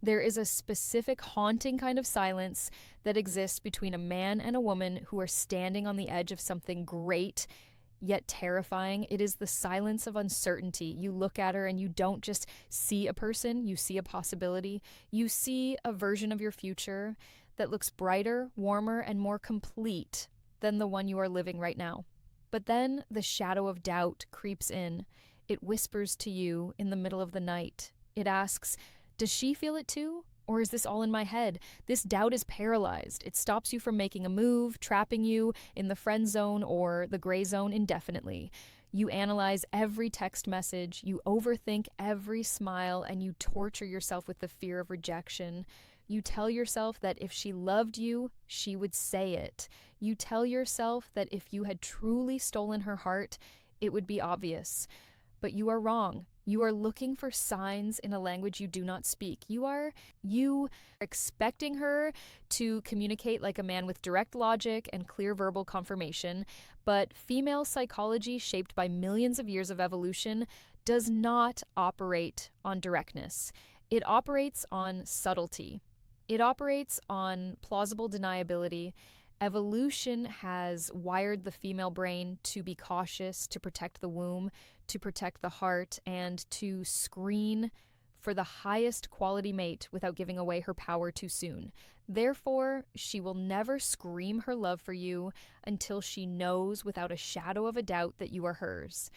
There is a specific haunting kind of silence that exists between a man and a woman who are standing on the edge of something great yet terrifying. It is the silence of uncertainty. You look at her and you don't just see a person, you see a possibility. You see a version of your future that looks brighter, warmer, and more complete than the one you are living right now. But then the shadow of doubt creeps in. It whispers to you in the middle of the night. It asks, does she feel it too? Or is this all in my head? This doubt is paralyzed. It stops you from making a move, trapping you in the friend zone or the gray zone indefinitely. You analyze every text message, you overthink every smile, and you torture yourself with the fear of rejection. You tell yourself that if she loved you, she would say it. You tell yourself that if you had truly stolen her heart, it would be obvious. But you are wrong. You are looking for signs in a language you do not speak. You are expecting her to communicate like a man with direct logic and clear verbal confirmation, but female psychology, shaped by millions of years of evolution, does not operate on directness. It operates on subtlety. It operates on plausible deniability. Evolution has wired the female brain to be cautious, to protect the womb, to protect the heart, and to screen for the highest quality mate without giving away her power too soon. Therefore, she will never scream her love for you until she knows without a shadow of a doubt that you are hers.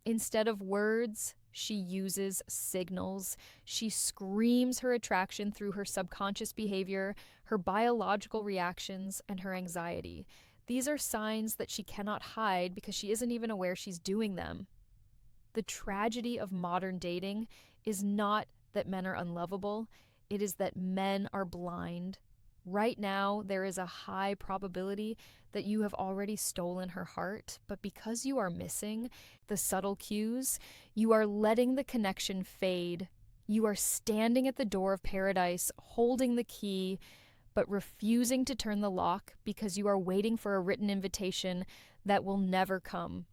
Instead of words, she uses signals. She screams her attraction through her subconscious behavior, her biological reactions, and her anxiety. These are signs that she cannot hide because she isn't even aware she's doing them. The tragedy of modern dating is not that men are unlovable, it is that men are blind. Right now, there is a high probability that you have already stolen her heart, but because you are missing the subtle cues, you are letting the connection fade. You are standing at the door of paradise, holding the key, but refusing to turn the lock because you are waiting for a written invitation that will never come.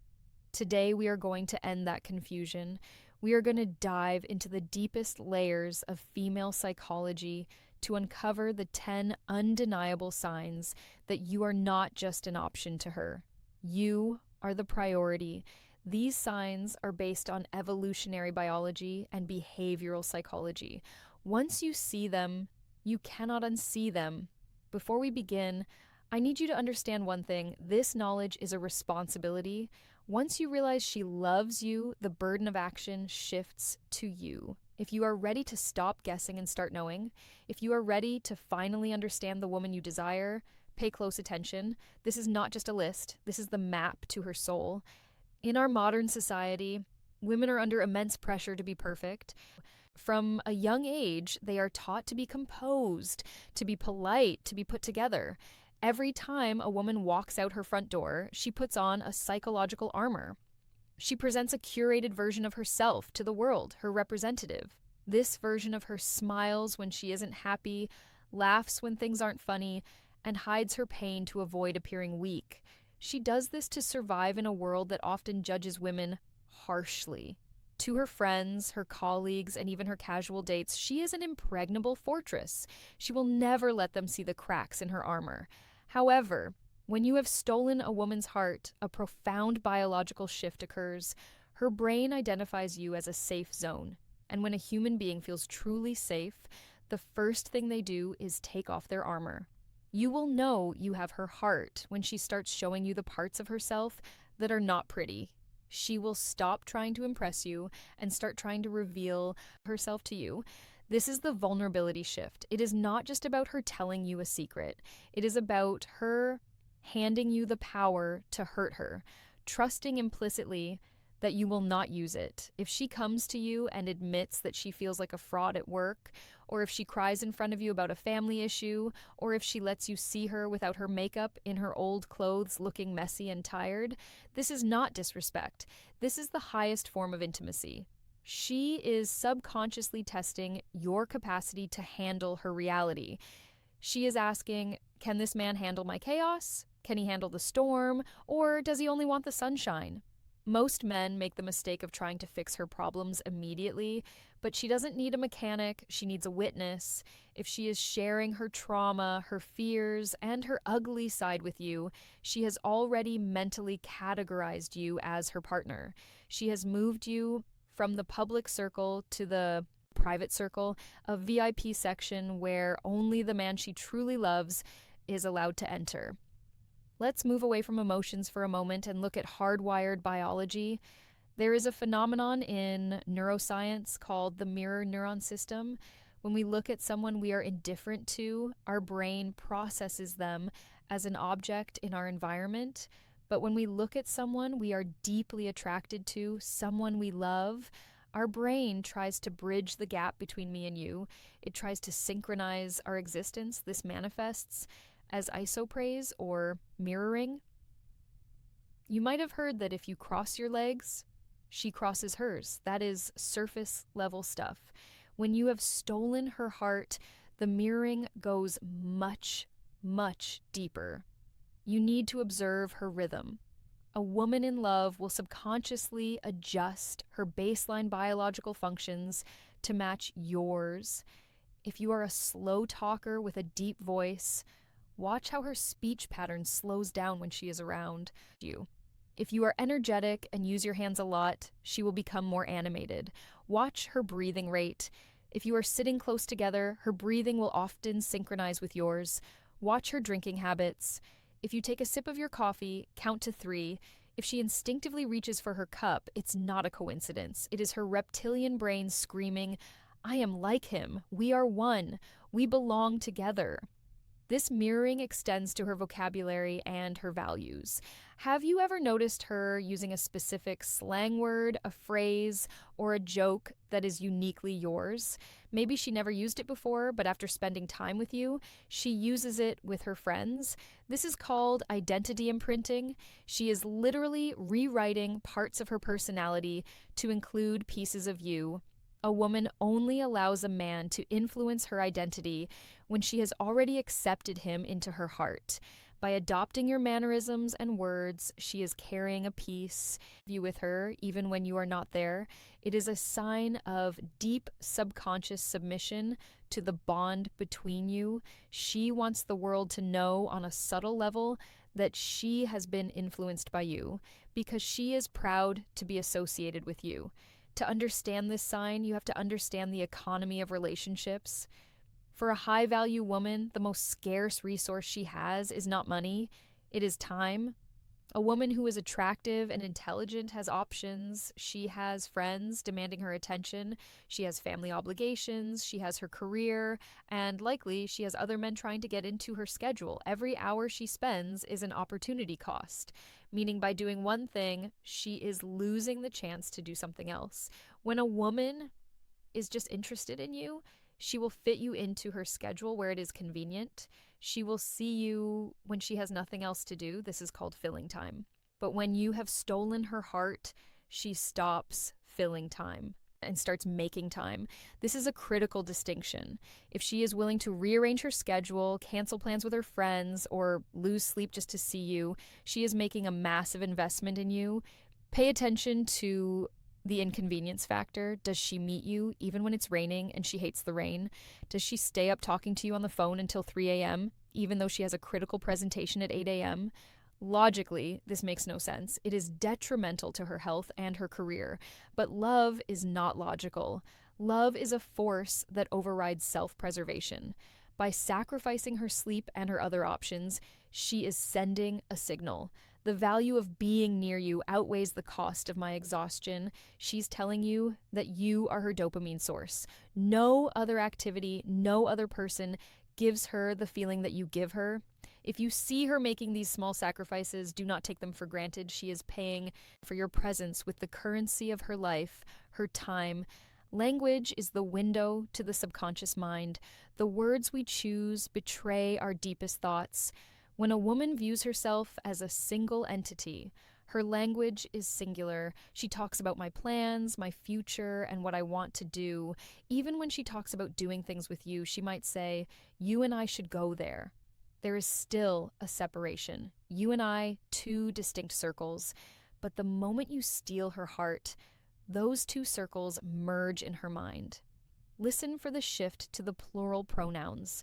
Today, we are going to end that confusion. We are going to dive into the deepest layers of female psychology to uncover the 10 undeniable signs that you are not just an option to her. You are the priority. These signs are based on evolutionary biology and behavioral psychology. Once you see them, you cannot unsee them. Before we begin, I need you to understand one thing. This knowledge is a responsibility. Once you realize she loves you, the burden of action shifts to you. If you are ready to stop guessing and start knowing, if you are ready to finally understand the woman you desire, pay close attention. This is not just a list, this is the map to her soul. In our modern society, women are under immense pressure to be perfect. From a young age, they are taught to be composed, to be polite, to be put together. Every time a woman walks out her front door, she puts on a psychological armor. She presents a curated version of herself to the world, her representative. This version of her smiles when she isn't happy, laughs when things aren't funny, and hides her pain to avoid appearing weak. She does this to survive in a world that often judges women harshly. To her friends, her colleagues, and even her casual dates, she is an impregnable fortress. She will never let them see the cracks in her armor. However, when you have stolen a woman's heart, a profound biological shift occurs. Her brain identifies you as a safe zone. And when a human being feels truly safe, the first thing they do is take off their armor. You will know you have her heart when she starts showing you the parts of herself that are not pretty. She will stop trying to impress you and start trying to reveal herself to you. This is the vulnerability shift. It is not just about her telling you a secret. It is about her handing you the power to hurt her, trusting implicitly that you will not use it. If she comes to you and admits that she feels like a fraud at work, or if she cries in front of you about a family issue, or if she lets you see her without her makeup in her old clothes looking messy and tired, this is not disrespect. This is the highest form of intimacy. She is subconsciously testing your capacity to handle her reality. She is asking, can this man handle my chaos? Can he handle the storm? Or does he only want the sunshine? Most men make the mistake of trying to fix her problems immediately, but she doesn't need a mechanic, she needs a witness. If she is sharing her trauma, her fears, and her ugly side with you, she has already mentally categorized you as her partner. She has moved you from the public circle to the private circle, a VIP section where only the man she truly loves is allowed to enter. Let's move away from emotions for a moment and look at hardwired biology. There is a phenomenon in neuroscience called the mirror neuron system. When we look at someone we are indifferent to, our brain processes them as an object in our environment. But when we look at someone we are deeply attracted to, someone we love, our brain tries to bridge the gap between me and you. It tries to synchronize our existence. This manifests as isopraise or mirroring. You might have heard that if you cross your legs, she crosses hers. That is surface level stuff. When you have stolen her heart, the mirroring goes much, much deeper. You need to observe her rhythm. A woman in love will subconsciously adjust her baseline biological functions to match yours. If you are a slow talker with a deep voice, watch how her speech pattern slows down when she is around you. If you are energetic and use your hands a lot, she will become more animated. Watch her breathing rate. If you are sitting close together, her breathing will often synchronize with yours. Watch her drinking habits. If you take a sip of your coffee, count to 3. If she instinctively reaches for her cup, it's not a coincidence. It is her reptilian brain screaming, "I am like him. We are one. We belong together." This mirroring extends to her vocabulary and her values. Have you ever noticed her using a specific slang word, a phrase, or a joke that is uniquely yours? Maybe she never used it before, but after spending time with you, she uses it with her friends. This is called identity imprinting. She is literally rewriting parts of her personality to include pieces of you. A woman only allows a man to influence her identity when she has already accepted him into her heart. By adopting your mannerisms and words, she is carrying a piece of you with her, even when you are not there. It is a sign of deep subconscious submission to the bond between you. She wants the world to know on a subtle level that she has been influenced by you because she is proud to be associated with you. To understand this sign, you have to understand the economy of relationships. For a high-value woman, the most scarce resource she has is not money, it is time. A woman who is attractive and intelligent has options. She has friends demanding her attention. She has family obligations. She has her career. And likely, she has other men trying to get into her schedule. Every hour she spends is an opportunity cost, meaning by doing one thing, she is losing the chance to do something else. When a woman is just interested in you, she will fit you into her schedule where it is convenient. She will see you when she has nothing else to do. This is called filling time. But when you have stolen her heart, she stops filling time and starts making time. This is a critical distinction. If she is willing to rearrange her schedule, cancel plans with her friends, or lose sleep just to see you, she is making a massive investment in you. Pay attention to the inconvenience factor. Does she meet you even when it's raining and she hates the rain? Does she stay up talking to you on the phone until 3 a.m., even though she has a critical presentation at 8 a.m.? Logically, this makes no sense. It is detrimental to her health and her career. But love is not logical. Love is a force that overrides self-preservation. By sacrificing her sleep and her other options, she is sending a signal. The value of being near you outweighs the cost of my exhaustion. She's telling you that you are her dopamine source. No other activity, no other person gives her the feeling that you give her. If you see her making these small sacrifices, do not take them for granted. She is paying for your presence with the currency of her life, her time. Language is the window to the subconscious mind. The words we choose betray our deepest thoughts. When a woman views herself as a single entity, her language is singular. She talks about my plans, my future, and what I want to do. Even when she talks about doing things with you, she might say, "You and I should go there." There is still a separation. You and I, two distinct circles. But the moment you steal her heart, those two circles merge in her mind. Listen for the shift to the plural pronouns.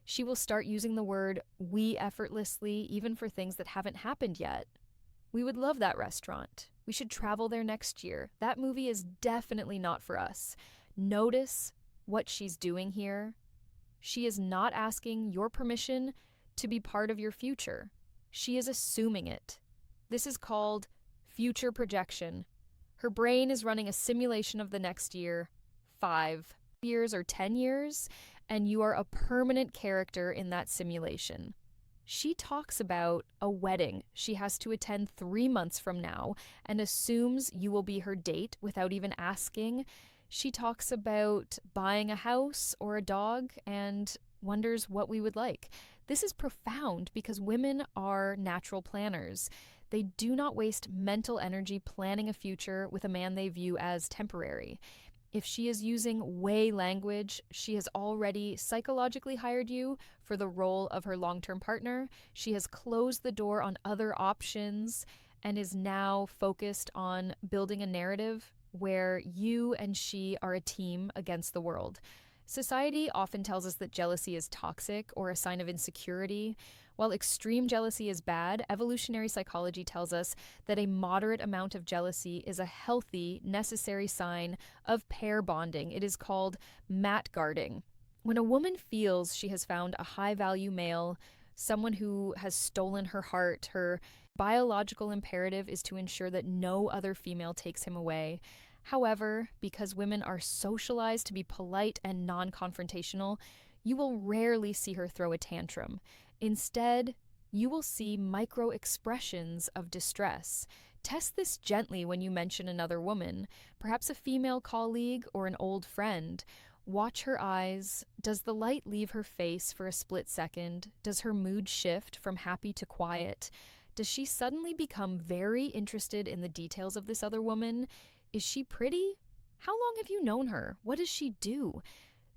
She will start using the word we effortlessly, even for things that haven't happened yet. We would love that restaurant. We should travel there next year. That movie is definitely not for us. Notice what she's doing here. She is not asking your permission to be part of your future. She is assuming it. This is called future projection. Her brain is running a simulation of the next year, 5 years or 10 years, and you are a permanent character in that simulation. She talks about a wedding she has to attend 3 months from now and assumes you will be her date without even asking. She talks about buying a house or a dog and wonders what we would like. This is profound because women are natural planners. They do not waste mental energy planning a future with a man they view as temporary. If she is using way language, she has already psychologically hired you for the role of her long-term partner. She has closed the door on other options and is now focused on building a narrative where you and she are a team against the world. Society often tells us that jealousy is toxic or a sign of insecurity. While extreme jealousy is bad, evolutionary psychology tells us that a moderate amount of jealousy is a healthy, necessary sign of pair bonding. It is called mat guarding. When a woman feels she has found a high-value male, someone who has stolen her heart, her biological imperative is to ensure that no other female takes him away. However, because women are socialized to be polite and non-confrontational, you will rarely see her throw a tantrum. Instead, you will see micro-expressions of distress. Test this gently when you mention another woman, perhaps a female colleague or an old friend. Watch her eyes. Does the light leave her face for a split second? Does her mood shift from happy to quiet? Does she suddenly become very interested in the details of this other woman? Is she pretty? How long have you known her? What does she do?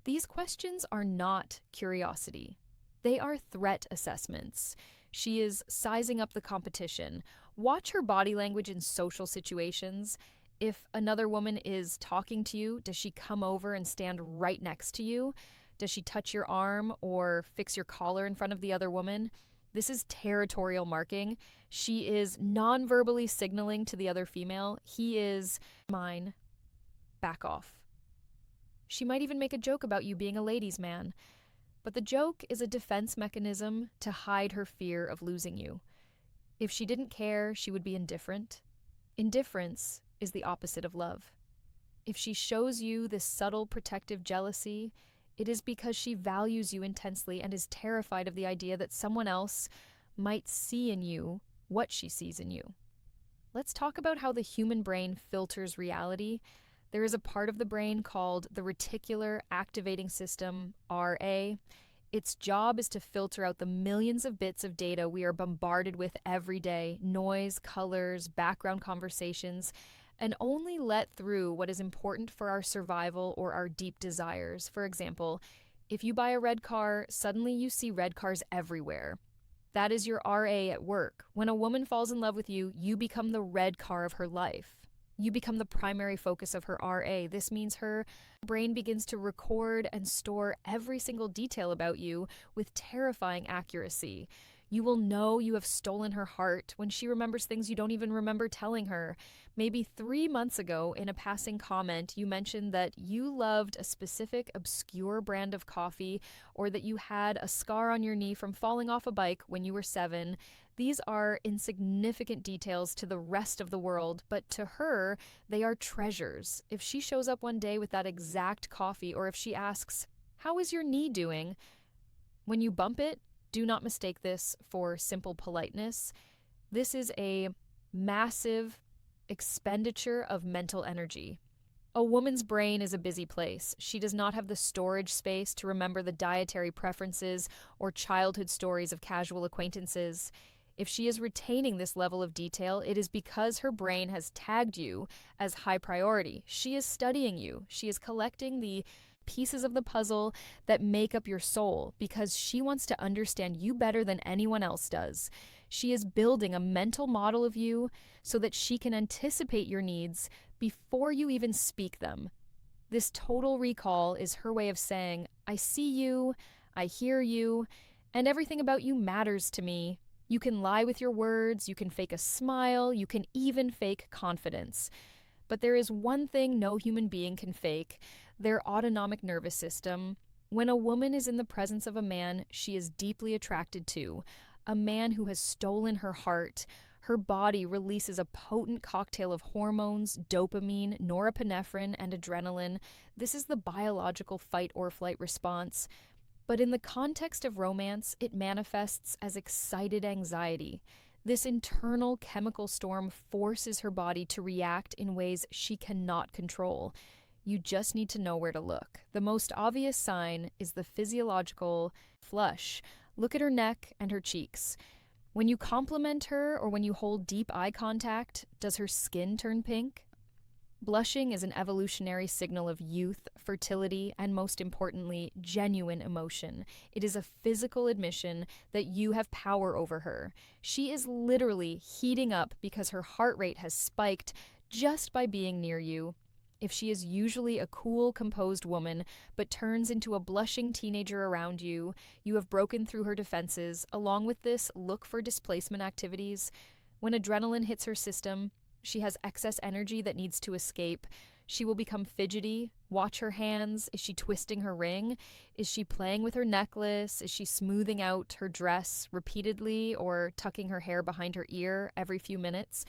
These questions are not curiosity. They are threat assessments. She is sizing up the competition. Watch her body language in social situations. If another woman is talking to you, does she come over and stand right next to you? Does she touch your arm or fix your collar in front of the other woman? This is territorial marking. She is non-verbally signaling to the other female, he is mine. Back off. She might even make a joke about you being a ladies' man. But the joke is a defense mechanism to hide her fear of losing you. If she didn't care, she would be indifferent. Indifference is the opposite of love. If she shows you this subtle protective jealousy, it is because she values you intensely and is terrified of the idea that someone else might see in you what she sees in you. Let's talk about how the human brain filters reality. There is a part of the brain called the reticular activating system, RA. Its job is to filter out the millions of bits of data we are bombarded with every day, noise, colors, background conversations, and only let through what is important for our survival or our deep desires. For example, if you buy a red car, suddenly you see red cars everywhere. That is your RA at work. When a woman falls in love with you, you become the red car of her life. You become the primary focus of her RA. This means her brain begins to record and store every single detail about you with terrifying accuracy. You will know you have stolen her heart when she remembers things you don't even remember telling her. Maybe 3 months ago, in a passing comment, you mentioned that you loved a specific obscure brand of coffee or that you had a scar on your knee from falling off a bike when you were 7. These are insignificant details to the rest of the world, but to her, they are treasures. If she shows up one day with that exact coffee, or if she asks, "How is your knee doing?" when you bump it, do not mistake this for simple politeness. This is a massive expenditure of mental energy. A woman's brain is a busy place. She does not have the storage space to remember the dietary preferences or childhood stories of casual acquaintances. If she is retaining this level of detail, it is because her brain has tagged you as high priority. She is studying you. She is collecting the pieces of the puzzle that make up your soul because she wants to understand you better than anyone else does. She is building a mental model of you so that she can anticipate your needs before you even speak them. This total recall is her way of saying, I see you, I hear you, and everything about you matters to me. You can lie with your words, you can fake a smile, you can even fake confidence. But there is one thing no human being can fake: their autonomic nervous system. When a woman is in the presence of a man she is deeply attracted to, a man who has stolen her heart, her body releases a potent cocktail of hormones, dopamine, norepinephrine, and adrenaline. This is the biological fight or flight response. But in the context of romance, it manifests as excited anxiety. This internal chemical storm forces her body to react in ways she cannot control. You just need to know where to look. The most obvious sign is the physiological flush. Look at her neck and her cheeks. When you compliment her or when you hold deep eye contact, does her skin turn pink? Blushing is an evolutionary signal of youth, fertility, and most importantly, genuine emotion. It is a physical admission that you have power over her. She is literally heating up because her heart rate has spiked just by being near you. If she is usually a cool, composed woman, but turns into a blushing teenager around you, you have broken through her defenses. Along with this, look for displacement activities. When adrenaline hits her system, she has excess energy that needs to escape. She will become fidgety. Watch her hands. Is she twisting her ring? Is she playing with her necklace? Is she smoothing out her dress repeatedly or tucking her hair behind her ear every few minutes?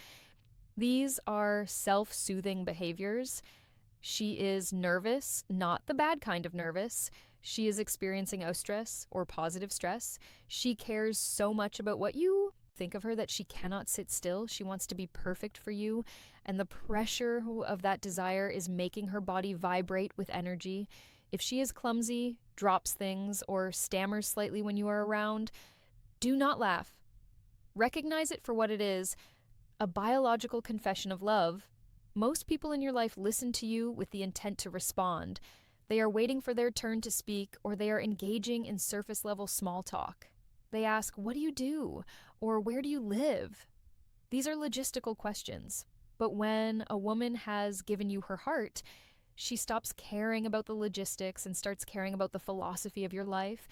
These are self-soothing behaviors. She is nervous, not the bad kind of nervous. She is experiencing eustress or positive stress. She cares so much about what you think of her that she cannot sit still. She wants to be perfect for you, and the pressure of that desire is making her body vibrate with energy. If she is clumsy, drops things, or stammers slightly when you are around, do not laugh. Recognize it for what it is: a biological confession of love. Most people in your life listen to you with the intent to respond. They are waiting for their turn to speak, or they are engaging in surface-level small talk. They ask, "What do you do?" or "Where do you live?" These are logistical questions. But when a woman has given you her heart, she stops caring about the logistics and starts caring about the philosophy of your life.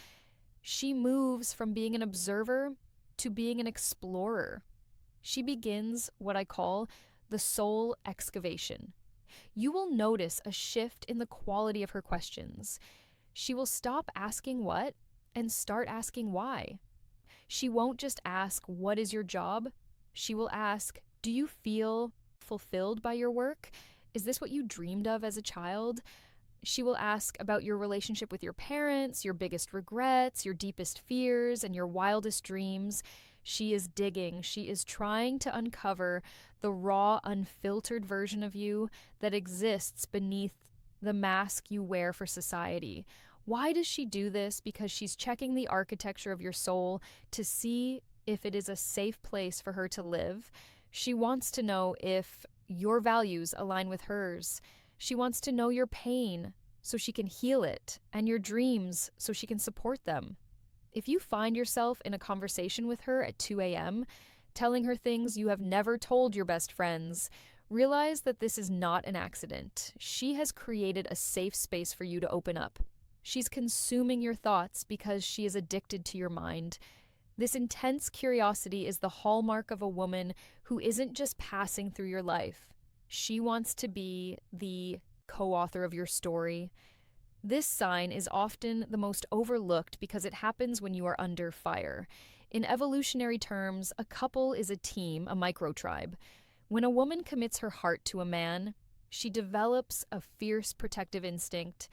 She moves from being an observer to being an explorer. She begins what I call the soul excavation. You will notice a shift in the quality of her questions. She will stop asking what and start asking why. She won't just ask, "What is your job?" She will ask, "Do you feel fulfilled by your work? Is this what you dreamed of as a child?" She will ask about your relationship with your parents, your biggest regrets, your deepest fears, and your wildest dreams. She is digging. She is trying to uncover the raw, unfiltered version of you that exists beneath the mask you wear for society. Why does she do this? Because she's checking the architecture of your soul to see if it is a safe place for her to live. She wants to know if your values align with hers. She wants to know your pain so she can heal it, and your dreams so she can support them. If you find yourself in a conversation with her at 2 a.m., telling her things you have never told your best friends, realize that this is not an accident. She has created a safe space for you to open up. She's consuming your thoughts because she is addicted to your mind. This intense curiosity is the hallmark of a woman who isn't just passing through your life. She wants to be the co-author of your story. This sign is often the most overlooked because it happens when you are under fire. In evolutionary terms, a couple is a team, a microtribe. When a woman commits her heart to a man, she develops a fierce protective instinct.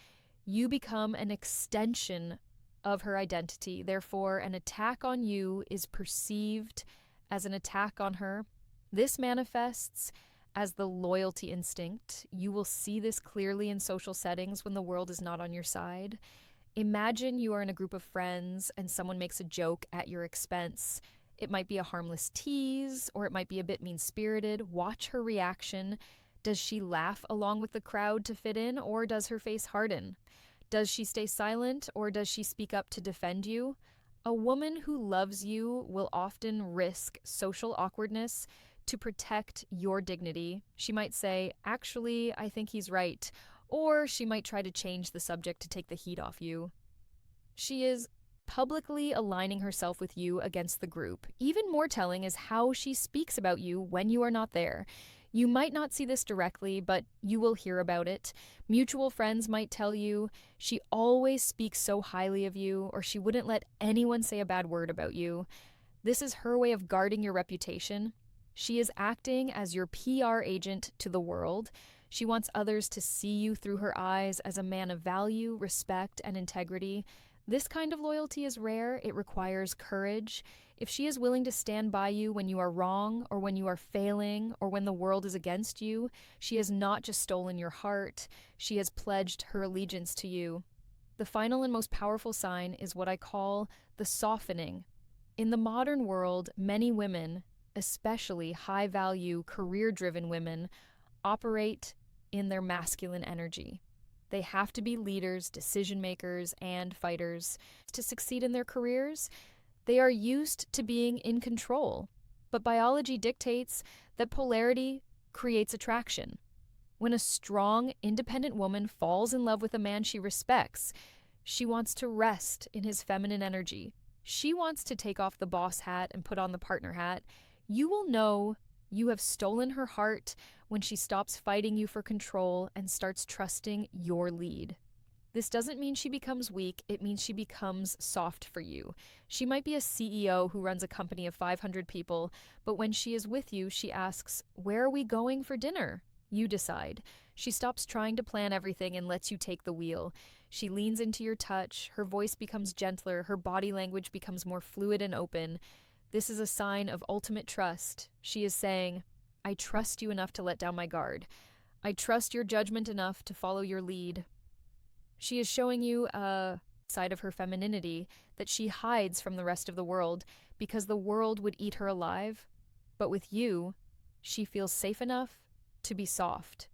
You become an extension of her identity. Therefore, an attack on you is perceived as an attack on her. This manifests as the loyalty instinct. You will see this clearly in social settings when the world is not on your side. Imagine you are in a group of friends and someone makes a joke at your expense. It might be a harmless tease, or it might be a bit mean-spirited. Watch her reaction. Does she laugh along with the crowd to fit in, or does her face harden? Does she stay silent or does she speak up to defend you? A woman who loves you will often risk social awkwardness to protect your dignity. She might say, "Actually, I think he's right," or she might try to change the subject to take the heat off you. She is publicly aligning herself with you against the group. Even more telling is how she speaks about you when you are not there. You might not see this directly, but you will hear about it. Mutual friends might tell you, "She always speaks so highly of you," or "She wouldn't let anyone say a bad word about you." This is her way of guarding your reputation. She is acting as your PR agent to the world. She wants others to see you through her eyes as a man of value, respect, and integrity. This kind of loyalty is rare. It requires courage. If she is willing to stand by you when you are wrong, or when you are failing, or when the world is against you, she has not just stolen your heart, she has pledged her allegiance to you. The final and most powerful sign is what I call the softening. In the modern world, many women, especially high-value, career-driven women, operate in their masculine energy. They have to be leaders, decision makers, and fighters. To succeed in their careers, they are used to being in control. But biology dictates that polarity creates attraction. When a strong, independent woman falls in love with a man she respects, she wants to rest in his feminine energy. She wants to take off the boss hat and put on the partner hat. You will know you have stolen her heart when she stops fighting you for control and starts trusting your lead. This doesn't mean she becomes weak, it means she becomes soft for you. She might be a CEO who runs a company of 500 people, but when she is with you, she asks, "Where are we going for dinner?" You decide. She stops trying to plan everything and lets you take the wheel. She leans into your touch, her voice becomes gentler, her body language becomes more fluid and open. This is a sign of ultimate trust. She is saying, "I trust you enough to let down my guard. I trust your judgment enough to follow your lead." She is showing you a side of her femininity that she hides from the rest of the world because the world would eat her alive. But with you, she feels safe enough to be soft.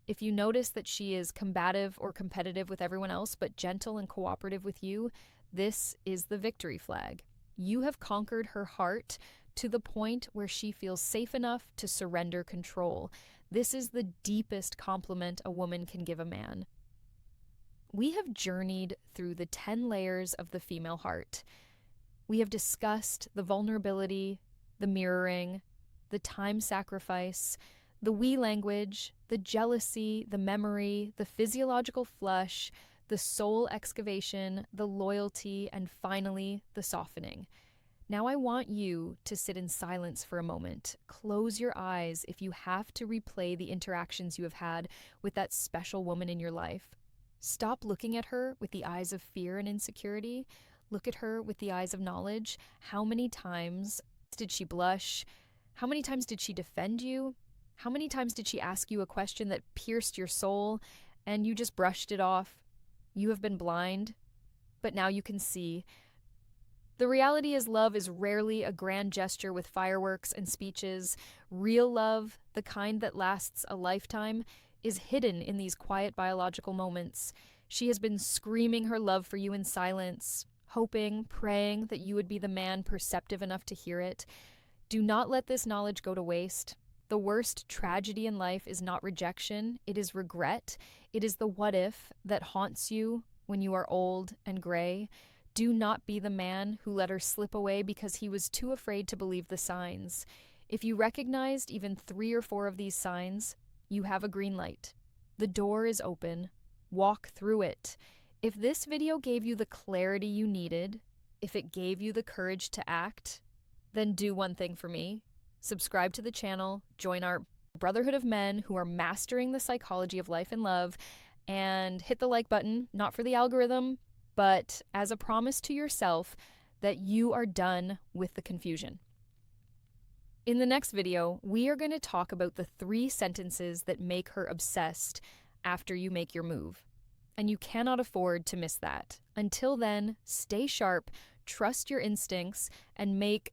If you notice that she is combative or competitive with everyone else but gentle and cooperative with you, this is the victory flag. You have conquered her heart to the point where she feels safe enough to surrender control. This is the deepest compliment a woman can give a man. We have journeyed through the 10 layers of the female heart. We have discussed the vulnerability, the mirroring, the time sacrifice, the we language, the jealousy, the memory, the physiological flush, the soul excavation, the loyalty, and finally, the softening. Now I want you to sit in silence for a moment. Close your eyes if you have to replay the interactions you have had with that special woman in your life. Stop looking at her with the eyes of fear and insecurity. Look at her with the eyes of knowledge. How many times did she blush? How many times did she defend you? How many times did she ask you a question that pierced your soul and you just brushed it off? You have been blind, but now you can see. The reality is love is rarely a grand gesture with fireworks and speeches. Real love, the kind that lasts a lifetime, is hidden in these quiet biological moments. She has been screaming her love for you in silence, hoping, praying that you would be the man perceptive enough to hear it. Do not let this knowledge go to waste. The worst tragedy in life is not rejection, it is regret. It is the what if that haunts you when you are old and gray. Do not be the man who let her slip away because he was too afraid to believe the signs. If you recognized even 3 or 4 of these signs, you have a green light. The door is open. Walk through it. If this video gave you the clarity you needed, if it gave you the courage to act, then do one thing for me. Subscribe to the channel, join our brotherhood of men who are mastering the psychology of life and love, and hit the like button, not for the algorithm, but as a promise to yourself that you are done with the confusion. In the next video, we are going to talk about the 3 sentences that make her obsessed after you make your move. And you cannot afford to miss that. Until then, stay sharp, trust your instincts, and make